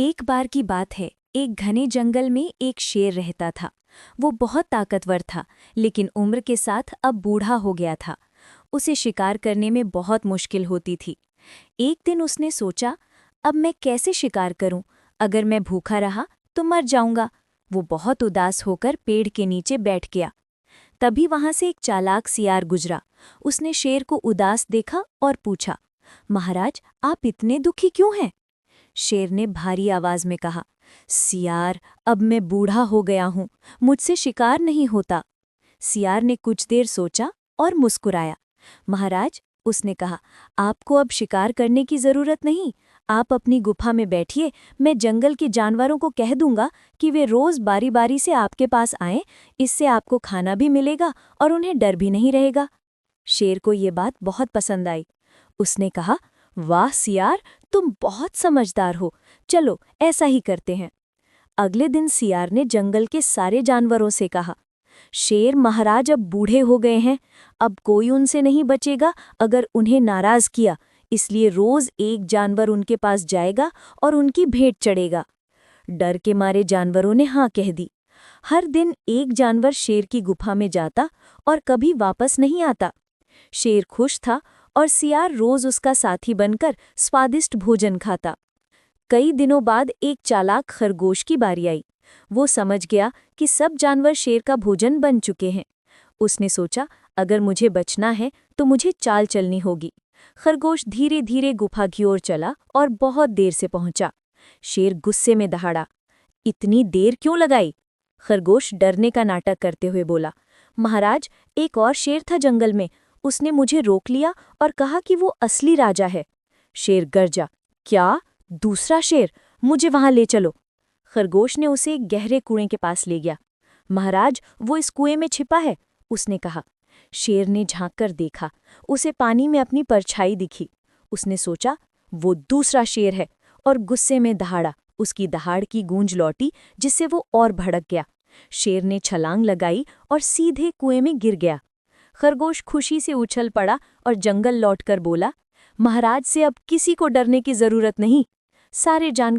एक बार की बात है, एक घने जंगल में एक शेर रहता था। वो बहुत ताकतवर था, लेकिन उम्र के साथ अब बूढ़ा हो गया था। उसे शिकार करने में बहुत मुश्किल होती थी। एक दिन उसने सोचा, अब मैं कैसे शिकार करूं? अगर मैं भूखा रहा तो मर जाऊंगा। वो बहुत उदास होकर पेड़ के नीचे बैठ गया। तभी वहां से एक चालाक सियार गुजरा। उसने शेर को उदास देखा और पूछा, महाराज, आप इतने दुखी क्यों हैं? शेर ने भारी आवाज में कहा, सियार, अब मैं बूढ़ा हो गया हूं, मुझसे शिकार नहीं होता। सियार ने कुछ देर सोचा और मुस्कुराया। महाराज, उसने कहा, आपको अब शिकार करने की जरूरत नहीं। आप अपनी गुफा में बैठिए, मैं जंगल के जानवरों को कह दूंगा कि वे रोज बारी बारी से आपके पास आएं। इससे आपको खाना भी मिलेगा और उन्हें डर भी नहीं रहेगा। शेर को ये बात बहुत पसंद आई। उसने कहा, वाह सियार, तुम बहुत समझदार हो। चलो ऐसा ही करते हैं। अगले दिन सियार ने जंगल के सारे जानवरों से कहा, शेर महाराज अब बूढ़े हो गए हैं, अब कोई उनसे नहीं बचेगा अगर उन्हें नाराज किया। इसलिए रोज एक जानवर उनके पास जाएगा और उनकी भेंट चढ़ेगा। डर के मारे जानवरों ने हाँ कह दी। हर दिन एक जानवर शेर की गुफा में जाता और कभी वापस नहीं आता। शेर खुश था और सियार रोज उसका साथी बनकर स्वादिष्ट भोजन खाता। कई दिनों बाद एक चालाक खरगोश की बारी आई। वो समझ गया कि सब जानवर शेर का भोजन बन चुके हैं। उसने सोचा, अगर मुझे बचना है तो मुझे चाल चलनी होगी। खरगोश धीरे धीरे गुफा की ओर चला और बहुत देर से पहुंचा। शेर गुस्से में दहाड़ा, इतनी देर क्यों लगाई? खरगोश डरने का नाटक करते हुए बोला, महाराज, एक और शेर था जंगल में। उसने मुझे रोक लिया और कहा कि वो असली राजा है। शेर गरजा, क्या? दूसरा शेर? मुझे वहां ले चलो। खरगोश ने उसे एक गहरे कुएं के पास ले गया। महाराज, वो इस कुएं में छिपा है, उसने कहा। शेर ने झांक कर देखा। उसे पानी में अपनी परछाई दिखी। उसने सोचा, वो दूसरा शेर है, और गुस्से में दहाड़ा। उसकी दहाड़ की गूंज लौटी, जिससे वो और भड़क गया। शेर ने छलांग लगाई और सीधे कुएं में गिर गया। खरगोश खुशी से उछल पड़ा और जंगल लौटकर बोला, महाराज से अब किसी को डरने की जरूरत नहीं। सारे जानवर